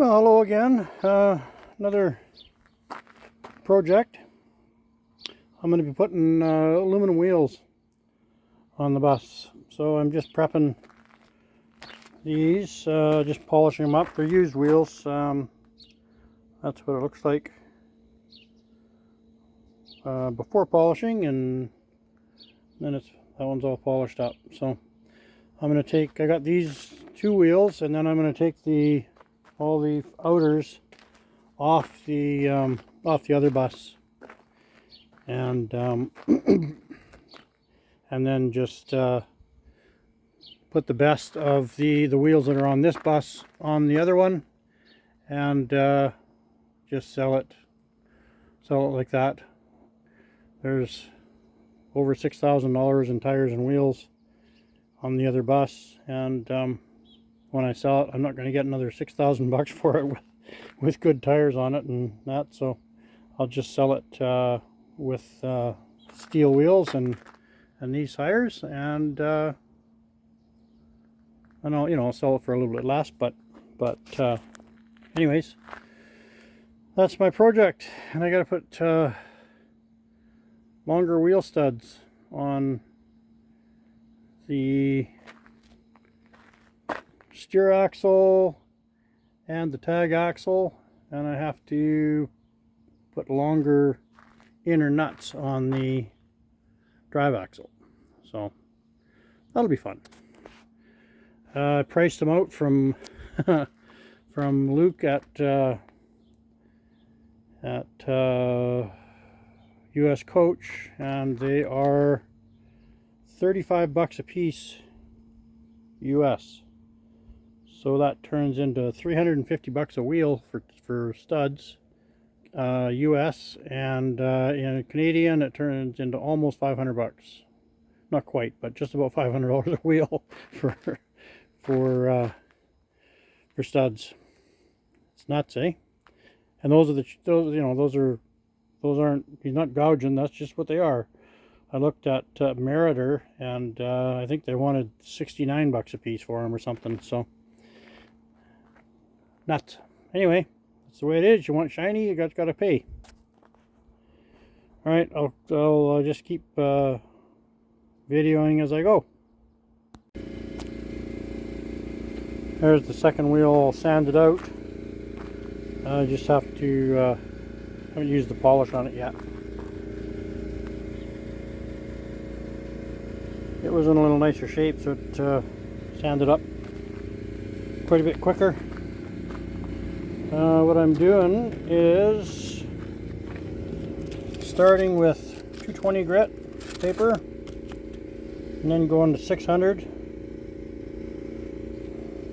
Well, hello again. Another project. I'm going to be putting aluminum wheels on the bus. So I'm just prepping these, just polishing them up. They're used wheels. That's what it looks like before polishing, and then that one's all polished up. So I'm going to take, I got these two wheels, and then I'm going to take all the outers off the other bus, and and then just put the best of the wheels that are on this bus on the other one, and just sell it like that. There's over $6,000 in tires and wheels on the other bus, and when I sell it, I'm not going to get another $6,000 for it with good tires on it and that. So I'll just sell it with steel wheels and these tires, and I'll I'll sell it for a little bit less. But anyways, that's my project, and I got to put longer wheel studs on the steer axle and the tag axle, and I have to put longer inner nuts on the drive axle. So that'll be fun. I priced them out from from Luke at US Coach, and they are $35 a piece US. So that turns into $350 a wheel for studs US, and in Canadian it turns into almost $500. Not quite, but just about $500 a wheel for studs. It's nuts, eh? And those aren't, he's not gouging, that's just what they are. I looked at Meritor, and I think they wanted $69 a piece for them or something. So nuts. Anyway, that's the way it is. You want shiny, you got to pay. All right, I'll just keep videoing as I go. There's the second wheel all sanded out. I just have to haven't used the polish on it yet. It was in a little nicer shape, so it sanded up quite a bit quicker. What I'm doing is starting with 220 grit paper, and then going to 600,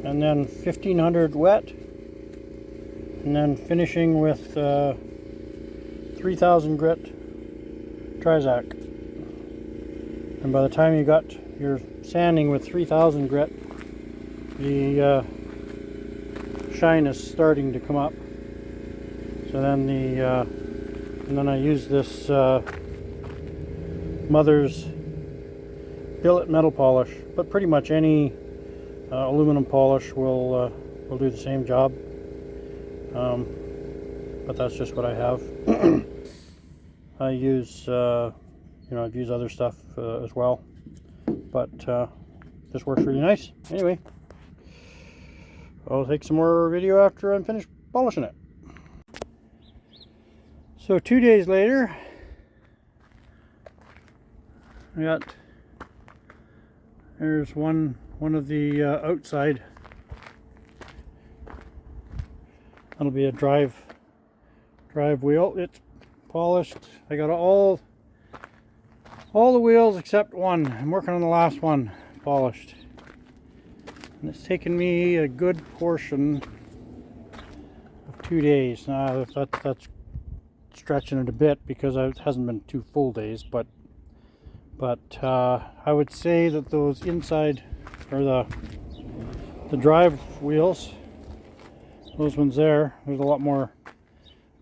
and then 1500 wet, and then finishing with 3000 grit Trizac. And by the time you got your sanding with 3000 grit, the shine is starting to come up. So then and then I use this Mother's billet metal polish, but pretty much any aluminum polish will do the same job. But that's just what I have. I use I've used other stuff as well, but this works really nice. Anyway, I'll take some more video after I'm finished polishing it. So 2 days later, there's one of the outside. That'll be a drive wheel. It's polished. I got all the wheels except one. I'm working on the last one polished, and it's taken me a good portion of 2 days. Now that's stretching it a bit because it hasn't been 2 full days, but I would say that those inside, or the drive wheels, those ones there's a lot more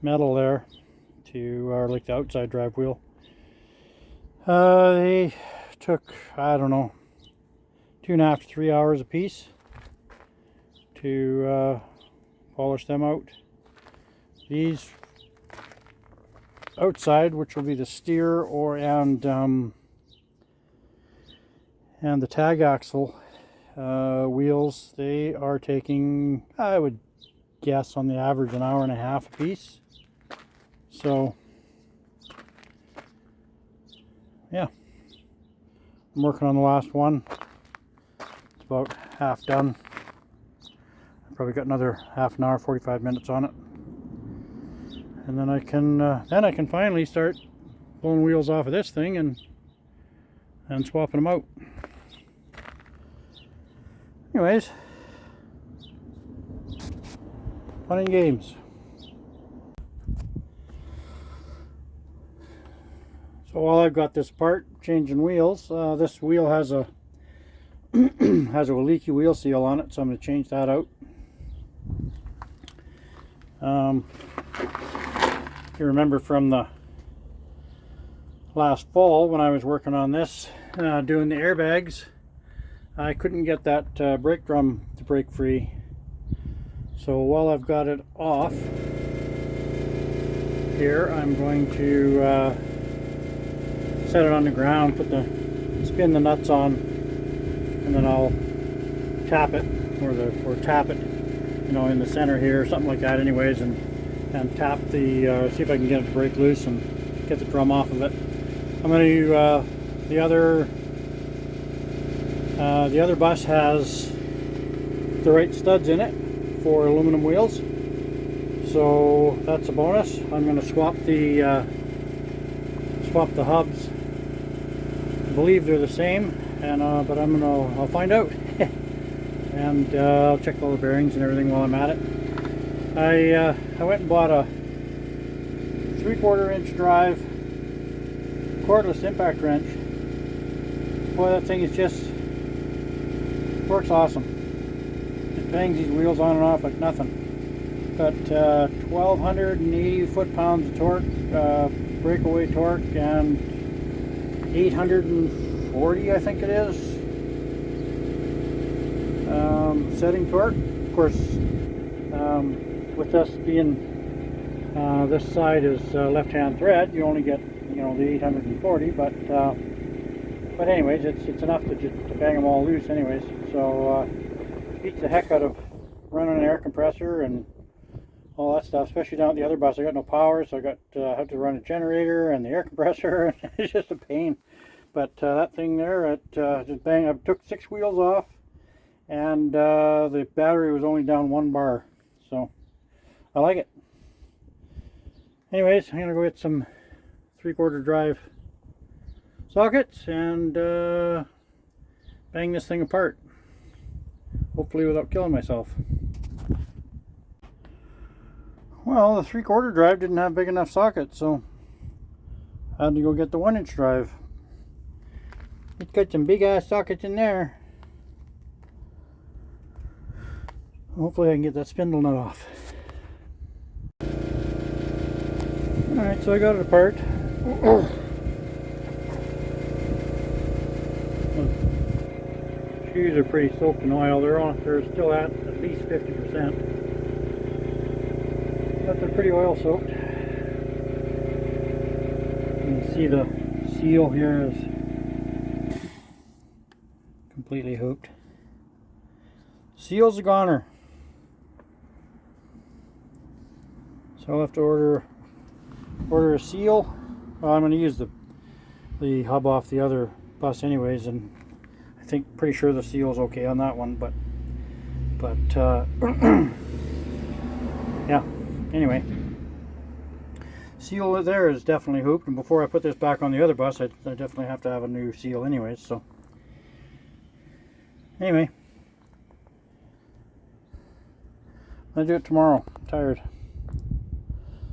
metal there to like the outside drive wheel. They took, I don't know, 2.5 to 3 hours a piece to polish them out. These outside, which will be the steer and the tag axle wheels, they are taking, I would guess, on the average an hour and a half a piece. So yeah, I'm working on the last one. It's about half done. I've probably got another half an hour, 45 minutes on it, and then I can finally start pulling wheels off of this thing and swapping them out. Anyways, fun and games. So while I've got this part changing wheels, this wheel has a has a leaky wheel seal on it, so I'm going to change that out. If you remember from the last fall when I was working on this, doing the airbags, I couldn't get that brake drum to break free. So while I've got it off here, I'm going to set it on the ground, spin the nuts on, and then I'll tap it, or tap it, you know, in the center here, or something like that anyways, and tap the, see if I can get it to break loose and get the drum off of it. I'm going to, the other bus has the right studs in it for aluminum wheels, so that's a bonus. I'm going to swap the hubs. I believe they're the same, and but I'll find out. And I'll check all the bearings and everything while I'm at it. I went and bought a 3/4 inch drive cordless impact wrench. Boy, that thing is just works awesome. It bangs these wheels on and off like nothing. Got 1,280 foot-pounds of torque, breakaway torque, and 840, I think it is, setting torque. Of course, with us being this side is left-hand thread, you only get, you know, the 840, but anyways, it's enough to bang them all loose anyways. So beats the heck out of running an air compressor and all that stuff, especially down at the other bus. I got no power, so I got have to run a generator and the air compressor. It's just a pain. But that thing there, it just bang. I took 6 wheels off, and the battery was only down 1 bar, so I like it. Anyways, I'm gonna go get some 3/4 drive sockets and bang this thing apart, hopefully without killing myself. Well, the 3/4 drive didn't have big enough sockets, so I had to go get the 1 inch drive. It's got some big ass sockets in there. Hopefully I can get that spindle nut off. Alright, so I got it apart. The shoes are pretty soaked in oil. They're still at least 50%. But they're pretty oil soaked. You can see the seal here is completely hooped. Seal's a goner. So I'll have to order a seal. Well, I'm going to use the hub off the other bus anyways, and I think pretty sure the seal's okay on that one, but yeah, anyway, seal there is definitely hooped, and before I put this back on the other bus, I definitely have to have a new seal anyways. So anyway, I'll do it tomorrow. I'm tired.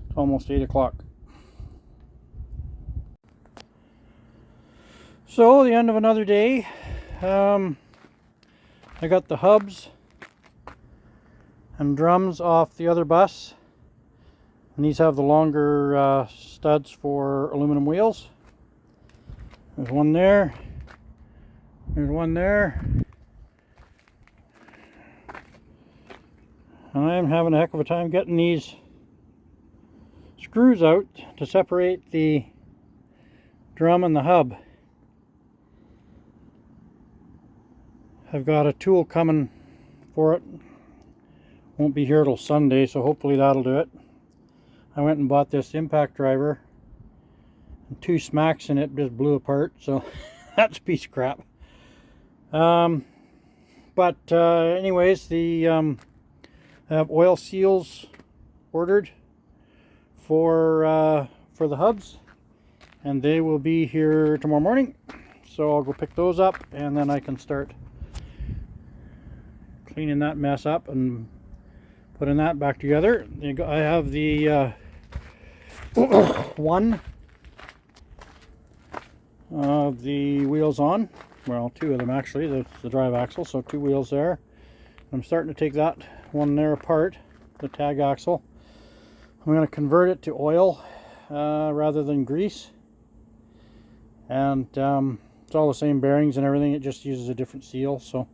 It's almost 8 o'clock. So the end of another day. I got the hubs and drums off the other bus, and these have the longer studs for aluminum wheels. There's one there, there's one there, And I am having a heck of a time getting these screws out to separate the drum and the hub. I've got a tool coming for it. Won't be here till Sunday, so hopefully that'll do it. I went and bought this impact driver, and 2 smacks in it just blew apart, so that's a piece of crap. Anyways, I have oil seals ordered for the hubs, and they will be here tomorrow morning. So I'll go pick those up, and then I can start cleaning that mess up and putting that back together. I have the one of the wheels on. Well, 2 of them actually. The drive axle, so 2 wheels there. I'm starting to take that one there apart, the tag axle. I'm going to convert it to oil rather than grease, and it's all the same bearings and everything. It just uses a different seal. So,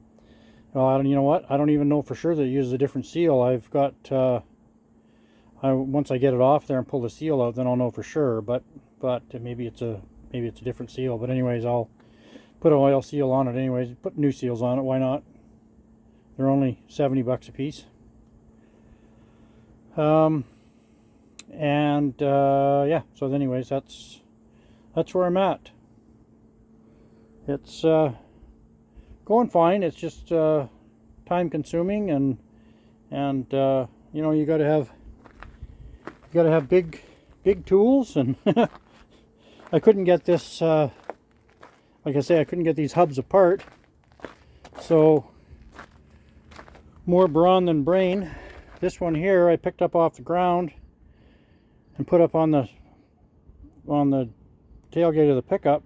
well, you know what? I don't even know for sure that it uses a different seal. I've got once I get it off there and pull the seal out, then I'll know for sure. But maybe it's a different seal. But anyways, I'll put an oil seal on it anyways. Put new seals on it. Why not? They're only 70 bucks a piece. Yeah. So anyways, that's where I'm at. It's going fine. It's just time consuming, and you know, you got to have big tools, and I couldn't get this. Like I say, I couldn't get these hubs apart. So more brawn than brain. This one here I picked up off the ground and put up on the tailgate of the pickup.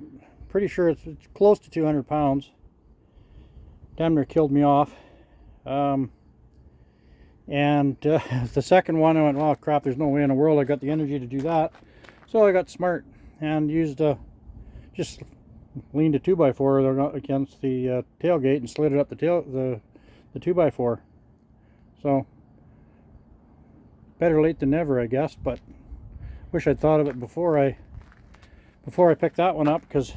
Pretty sure it's close to 200 pounds. Damn near killed me off. The second one, I went, oh crap, there's no way in the world I got the energy to do that. So I got smart and used just leaned a 2x4 against the tailgate and slid it up the 2x4. So better late than never, I guess. But wish I'd thought of it before I picked that one up, because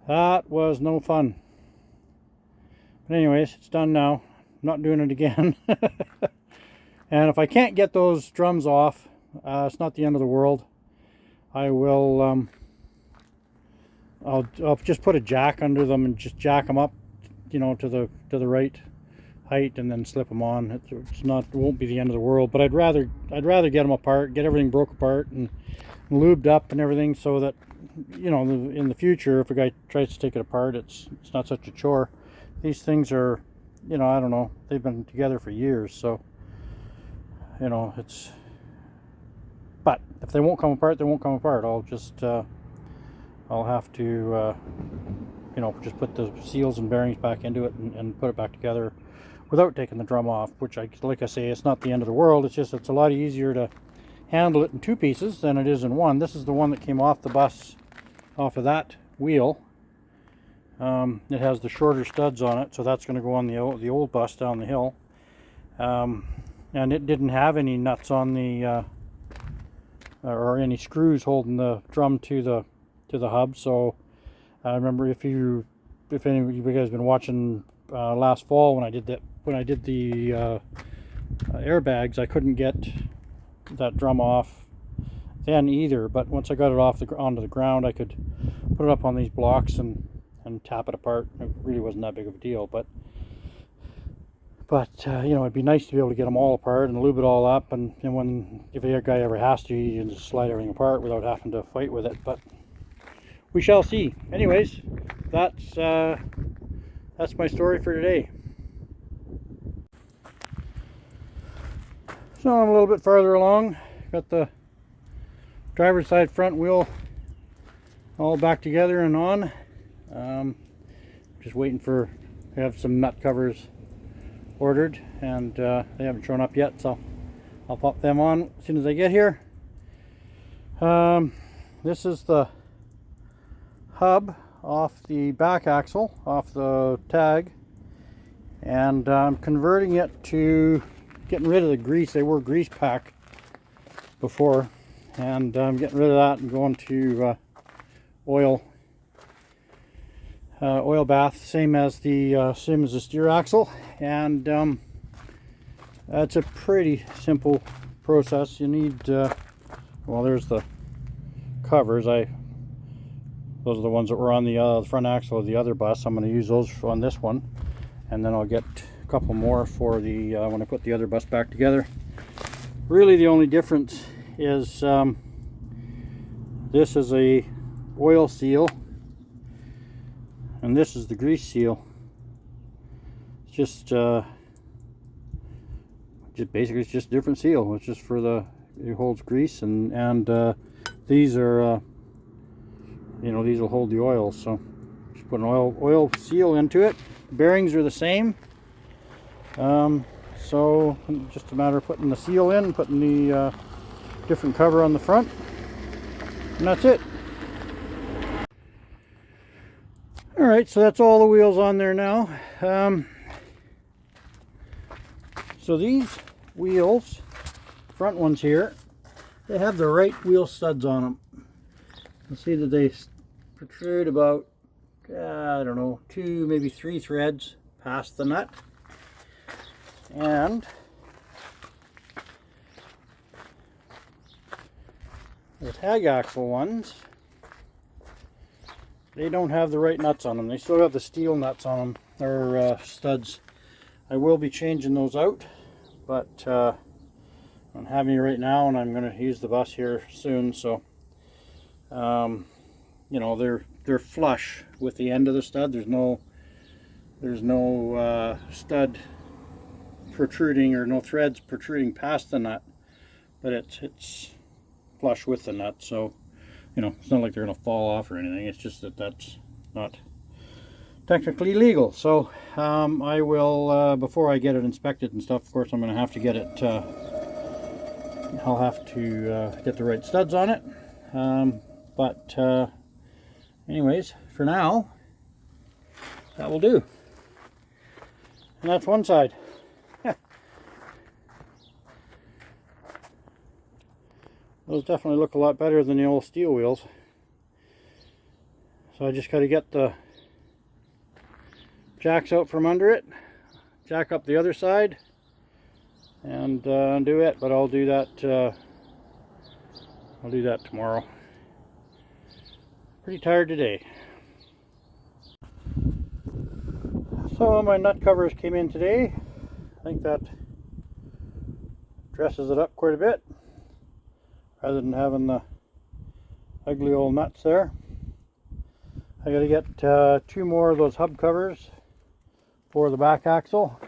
that was no fun. But anyways, it's done now. I'm not doing it again. And if I can't get those drums off, it's not the end of the world. I will I'll just put a jack under them and just jack them up, you know, to the right height, and then slip them on. It won't be the end of the world, but I'd rather get them apart, get everything broke apart and lubed up and everything, so that, you know, in the future, if a guy tries to take it apart, it's not such a chore. These things are, you know, I don't know, they've been together for years, so, you know, but if they won't come apart, they won't come apart. I'll just I'll have to you know, just put the seals and bearings back into it and put it back together without taking the drum off, which, like I say, it's not the end of the world. It's just, it's a lot easier to handle it in 2 pieces than it is in one. This is the one that came off the bus, off of that wheel. It has the shorter studs on it, so that's going to go on the old bus down the hill. And it didn't have any nuts on the or any screws holding the drum to the hub. So I remember, if any of you guys have been watching last fall when I did the airbags, I couldn't get that drum off then either. But once I got it onto the ground, I could put it up on these blocks and tap it apart. It really wasn't that big of a deal, but you know, it'd be nice to be able to get them all apart and lube it all up, and if a guy ever has to, you can just slide everything apart without having to fight with it. But we shall see. Anyways, that's my story for today. So I'm a little bit farther along. Got the driver's side front wheel all back together and on. Just waiting to have some nut covers ordered, and they haven't shown up yet, so I'll pop them on as soon as I get here. This is the hub off the back axle, off the tag, and I'm converting it to getting rid of the grease. They were grease pack before, and I'm getting rid of that and going to oil bath, same as the steer axle. And that's a pretty simple process. You need well, there's the covers. Those are the ones that were on the front axle of the other bus. I'm going to use those on this one, and then I'll get a couple more for the when I put the other bus back together. Really, the only difference is this is a oil seal, and this is the grease seal. It's just basically it's just a different seal. It's just for it holds grease, and these are you know, these will hold the oil. So just put an oil seal into it. The bearings are the same, so just a matter of putting the seal in, putting the different cover on the front, and that's it. Alright, so that's all the wheels on there now. So these wheels, front ones here, they have the right wheel studs on them. You see that they protrude about, I don't know, 2, maybe 3 threads past the nut. And the tag axle ones, they don't have the right nuts on them. They still have the steel nuts on them, or studs. I will be changing those out, but I don't have any right now, and I'm going to use the bus here soon. So you know, they're flush with the end of the stud. There's no stud protruding, or no threads protruding past the nut, but it's flush with the nut. So you know, it's not like they're going to fall off or anything. It's just that that's not technically legal. So I will, before I get it inspected and stuff, of course I'm going to have to get it, I'll have to get the right studs on it. But anyways, for now, that will do. And that's one side. Those definitely look a lot better than the old steel wheels. So I just got to get the jacks out from under it, jack up the other side, and undo it. But I'll do that tomorrow. Pretty tired today. So my nut covers came in today. I think that dresses it up quite a bit, rather than having the ugly old nuts there. I gotta get 2 more of those hub covers for the back axle.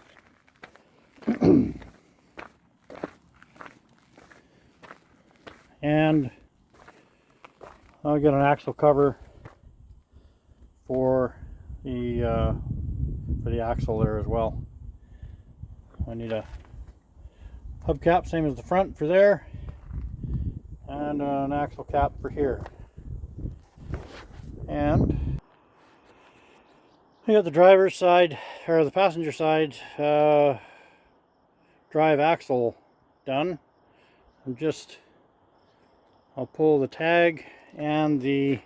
And I'll get an axle cover for the axle there as well. I need a hubcap, same as the front, for there, and an axle cap for here. And I got the driver's side, or the passenger side, drive axle done. I'll pull the tag and the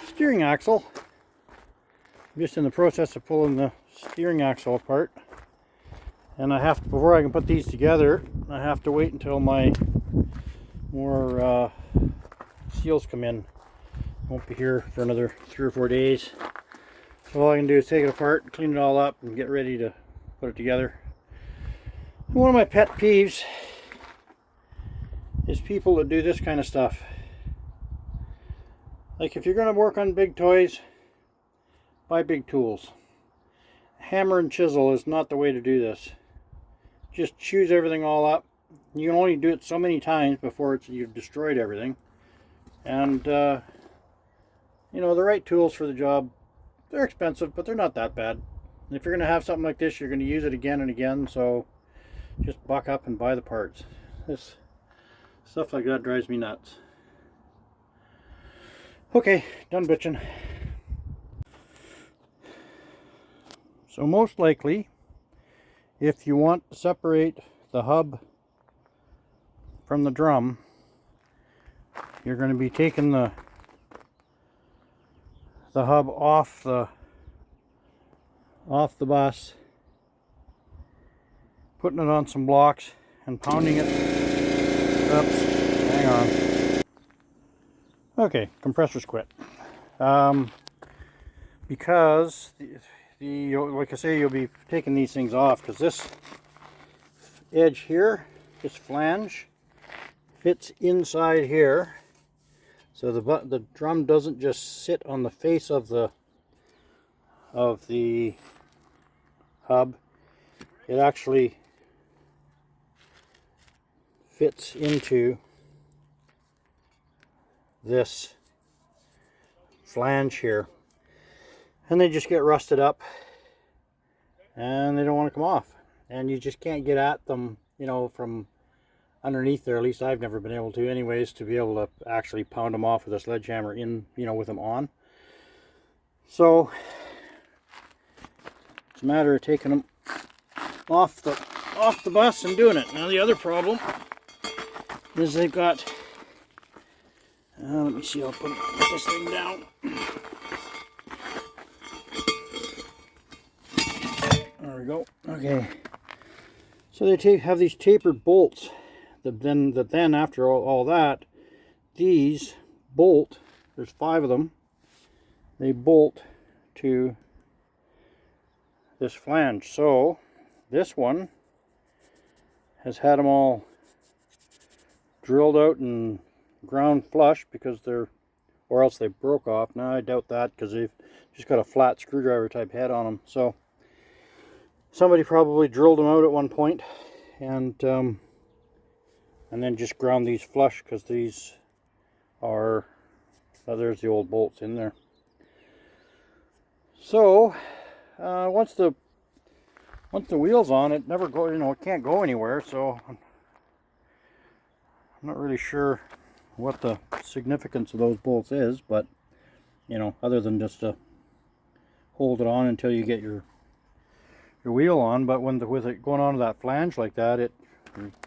steering axle. I'm just in the process of pulling the steering axle apart, and before I can put these together, I have to wait until my more seals come in. Won't be here for another 3 or 4 days. So all I can do is take it apart, clean it all up, and get ready to put it together. One of my pet peeves is people that do this kind of stuff. Like, if you're going to work on big toys, buy big tools. Hammer and chisel is not the way to do this. Just chews everything all up. You can only do it so many times before you've destroyed everything. And you know, the right tools for the job, they're expensive, but they're not that bad. And if you're going to have something like this, you're going to use it again and again, so just buck up and buy the parts. This stuff like that drives me nuts. Okay, done bitching. So most likely, if you want to separate the hub from the drum, you're going to be taking the hub off the bus, putting it on some blocks and pounding it. Oops, hang on. Okay, compressor's quit. Because like I say, you'll be taking these things off because this edge here, this flange, fits inside here, so the drum doesn't just sit on the face of the hub. It actually fits into this flange here, and they just get rusted up and they don't want to come off, and you just can't get at them, you know, from underneath there. At least I've never been able to anyways, to be able to actually pound them off with a sledgehammer in, you know, with them on. So it's a matter of taking them off the bus and doing it. Now the other problem is they've got let me see, I'll put this thing down. There we go. Okay, so they have these tapered bolts that then after all that, these bolt, there's 5 of them, they bolt to this flange. So this one has had them all drilled out and ground flush because or else they broke off. Now I doubt that because they've just got a flat screwdriver type head on them. So somebody probably drilled them out at one point and then just ground these flush, because these are, there's the old bolts in there. So once the wheel's on, it never go, you know, it can't go anywhere. So I'm not really sure what the significance of those bolts is, but you know, other than just to hold it on until you get your wheel on. But with it going onto that flange like that, it,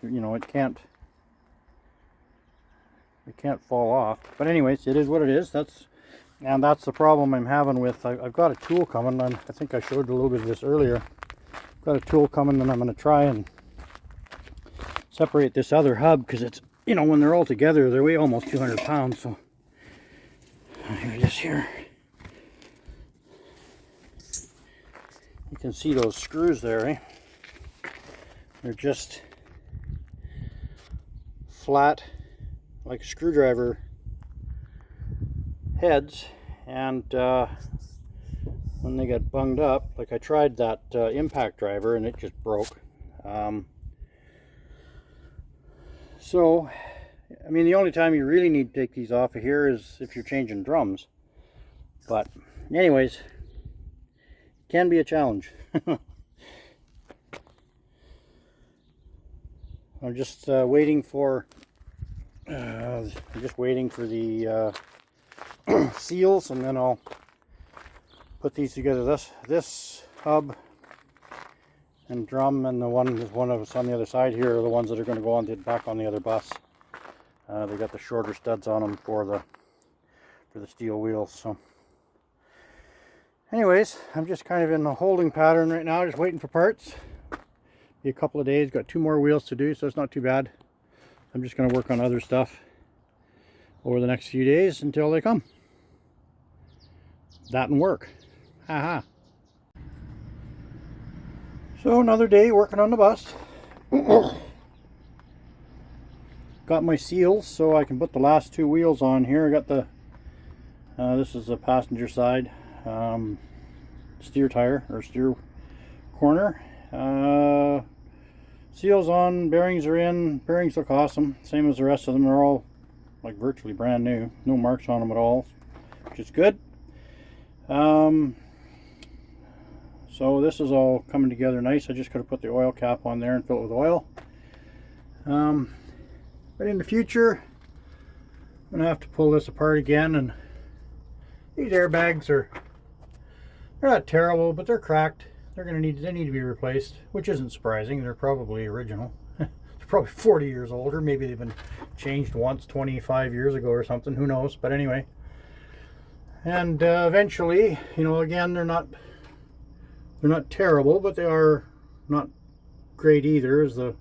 you know, it can't fall off. But anyways, it is what it is. That's the problem I'm having with, I've got a tool coming, and I think I showed a little bit of this earlier. I've got a tool coming, and I'm going to try and separate this other hub, because it's, you know, when they're all together, they weigh almost 200 pounds. So here it is here. You can see those screws there, eh? They're just flat, like screwdriver heads, and when they get bunged up, like I tried that impact driver and it just broke. So I mean, the only time you really need to take these off of here is if you're changing drums. But anyways, can be a challenge. I'm just waiting for the seals, and then I'll put these together. This hub and drum, and the one of us on the other side here are the ones that are going to go on back on the other bus. They got the shorter studs on them for the steel wheels. So anyways, I'm just kind of in a holding pattern right now, just waiting for parts. Be a couple of days, got 2 more wheels to do, so it's not too bad. I'm just going to work on other stuff over the next few days until they come. That and work. Haha. So another day working on the bus. Got my seals so I can put the last 2 wheels on here. I got the this is the passenger side steer tire, or steer corner. Seals on, bearings are in. Bearings look awesome, same as the rest of them. They're all like virtually brand new, no marks on them at all, which is good. So this is all coming together nice. I just got to put the oil cap on there and fill it with oil. But in the future, I'm gonna have to pull this apart again, and these airbags they're not terrible, but they're cracked. they need to be replaced, which isn't surprising. They're probably original. They're probably 40 years old, or maybe they've been changed once 25 years ago or something, who knows. But anyway, and eventually, you know, again, they're not terrible, but they are not great either, as the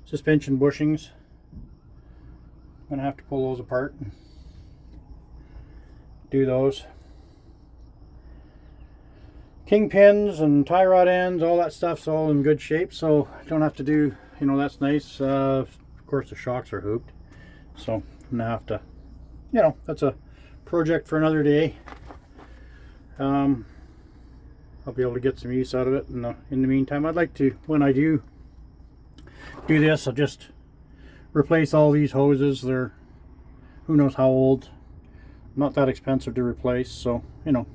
suspension bushings. I'm gonna have to pull those apart and do those. Kingpins and tie rod ends, all that stuff's all in good shape, so I don't have to do, you know, that's nice. Of course the shocks are hooped, so I'm gonna have to, you know, that's a project for another day. I'll be able to get some use out of it in the meantime. I'd like to, when I do this, I'll just replace all these hoses. They're who knows how old, not that expensive to replace, so you know,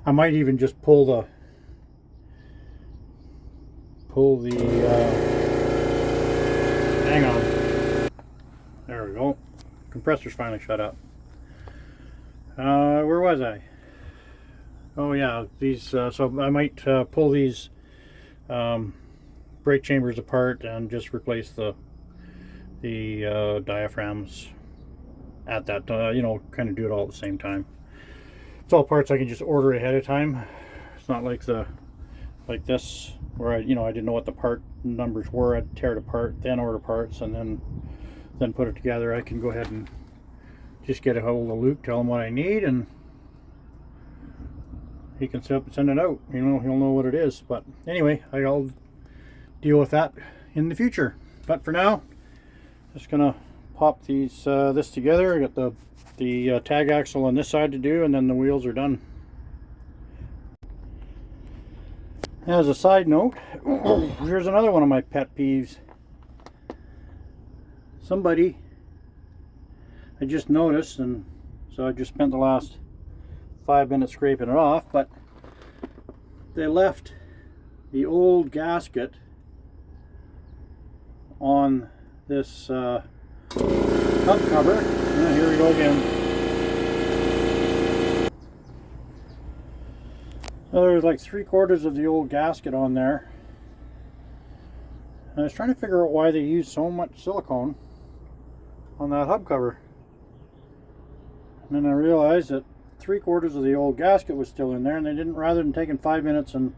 I might even just pull the hang on, there we go, compressor's finally shut up. Where was I? Oh yeah, these so I might pull these brake chambers apart and just replace the diaphragms at that, you know, kind of do it all at the same time. It's all parts I can just order ahead of time. It's not like this where I didn't know what the part numbers were. I'd tear it apart, then order parts, and then put it together. I can go ahead and just get a hold of Luke, tell him what I need, and he can send it out. You know, he'll know what it is. But anyway, I'll deal with that in the future. But for now, just gonna pop these this together. I got the tag axle on this side to do, and then the wheels are done. As a side note, here's another one of my pet peeves. Somebody, I just noticed, and so I just spent the last 5 minutes scraping it off, but they left the old gasket on this hub cover. Here we go again. So there's like 3/4 of the old gasket on there. And I was trying to figure out why they use so much silicone on that hub cover. And then I realized that 3/4 of the old gasket was still in there, and they didn't, rather than taking 5 minutes and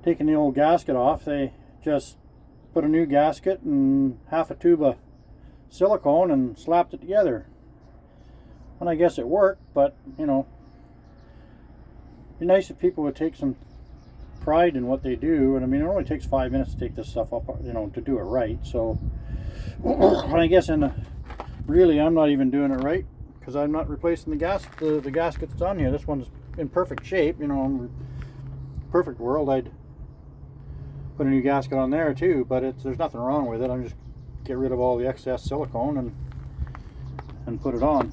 taking the old gasket off, they just put a new gasket and half a tube of silicone and slapped it together. And I guess it worked, but you know, it'd be nice if people would take some pride in what they do. And I mean, it only takes 5 minutes to take this stuff up, you know, to do it right. So I guess really I'm not even doing it right, because I'm not replacing the gasket that's on here. This one's in perfect shape. You know, in a perfect world I'd put a new gasket on there too, but there's nothing wrong with it. I'm just get rid of all the excess silicone and put it on.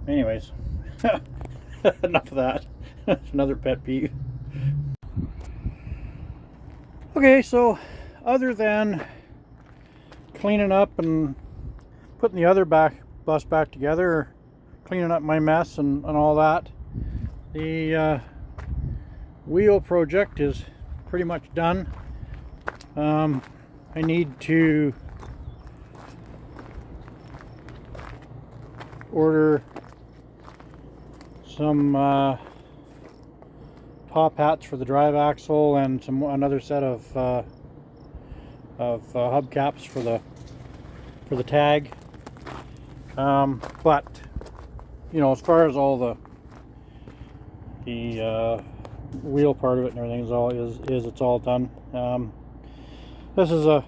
Anyways, enough of that. That's another pet peeve. Okay, so other than cleaning up and putting the other bus back together, cleaning up my mess and all that, the wheel project is pretty much done. I need to order some top hats for the drive axle and another set of hubcaps for the tag. But you know, as far as all the wheel part of it and everything it's all done. This is a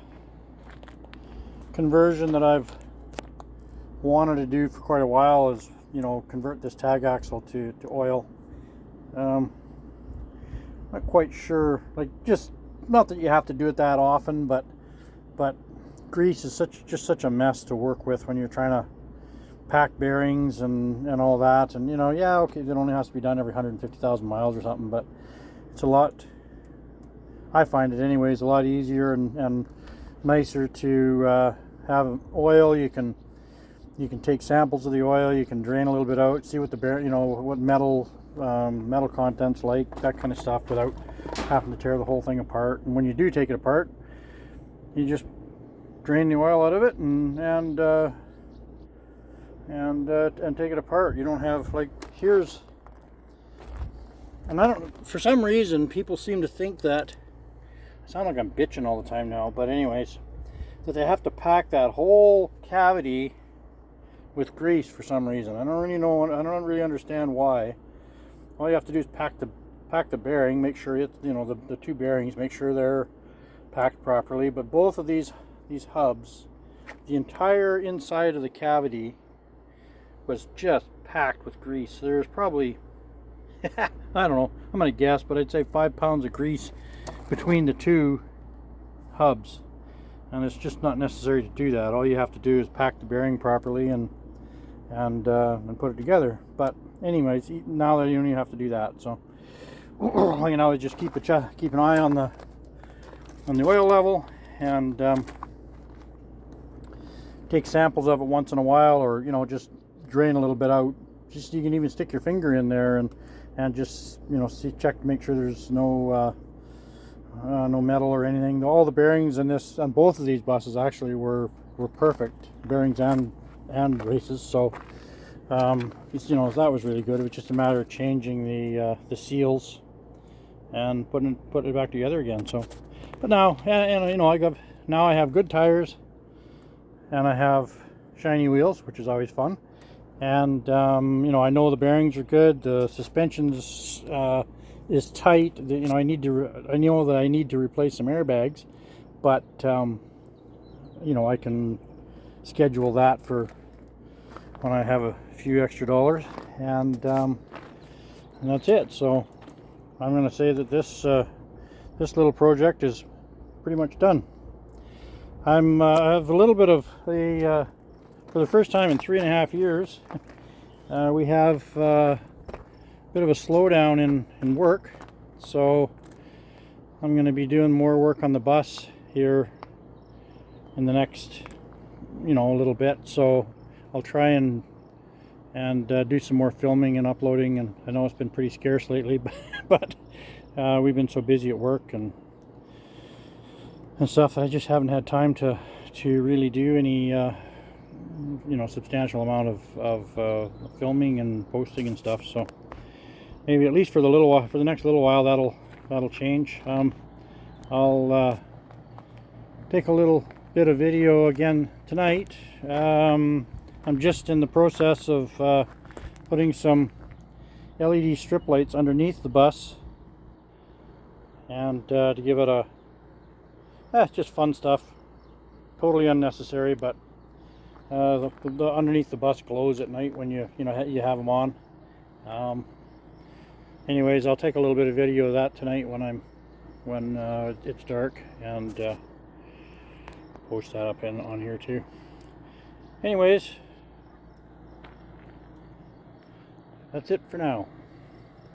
conversion that I've wanted to do for quite a while, is, you know, convert this tag axle to oil. Not quite sure, like, just not that you have to do it that often, but grease is just such a mess to work with when you're trying to pack bearings and all that. And you know, yeah, okay, it only has to be done every 150,000 miles or something, but it's a lot, I find it anyways, a lot easier and nicer to have oil. You can You can take samples of the oil, you can drain a little bit out, see what the what metal content's like, that kind of stuff, without having to tear the whole thing apart. And when you do take it apart, you just drain the oil out of it and take it apart. You don't have, like, here's, and I don't, for some reason people seem to think that, I sound like I'm bitching all the time now, but anyways, that they have to pack that whole cavity with grease for some reason. I don't really know, I don't really understand why. All you have to do is pack the bearing, make sure it, the two bearings, make sure they're packed properly. But both of these hubs, the entire inside of the cavity was just packed with grease. There's probably I don't know, I'm gonna guess, but I'd say 5 pounds of grease between the two hubs, and it's just not necessary to do that. All you have to do is pack the bearing properly and put it together. But anyways, now that you don't even have to do that, so all you know is just keep an eye on the oil level, and take samples of it once in a while, or just drain a little bit out. Just, you can even stick your finger in there and just check to make sure there's no metal or anything. All the bearings on both of these buses actually were perfect, bearings and races. So that was really good. It was just a matter of changing the seals and putting it back together again. So, but now, I have good tires, and I have shiny wheels, which is always fun. And I know the bearings are good. The suspension's is tight. I know that I need to replace some airbags, but I can schedule that for when I have a few extra dollars, and that's it. So I'm going to say that this little project is pretty much done. I have a little bit of a for the first time in 3.5 years, we have a bit of a slowdown in work. So I'm going to be doing more work on the bus here in the next a little bit. So I'll try and do some more filming and uploading. And I know it's been pretty scarce lately, but we've been so busy at work and stuff, I just haven't had time to really do any substantial amount of filming and posting and stuff. So maybe at least for the next little while that'll change. I'll take a little bit of video again tonight. I'm just in the process of putting some LED strip lights underneath the bus, and to give it it's just fun stuff, totally unnecessary, but the underneath the bus glows at night when you have them on. Anyways, I'll take a little bit of video of that tonight when it's dark, and post that up on here too. Anyways, that's it for now.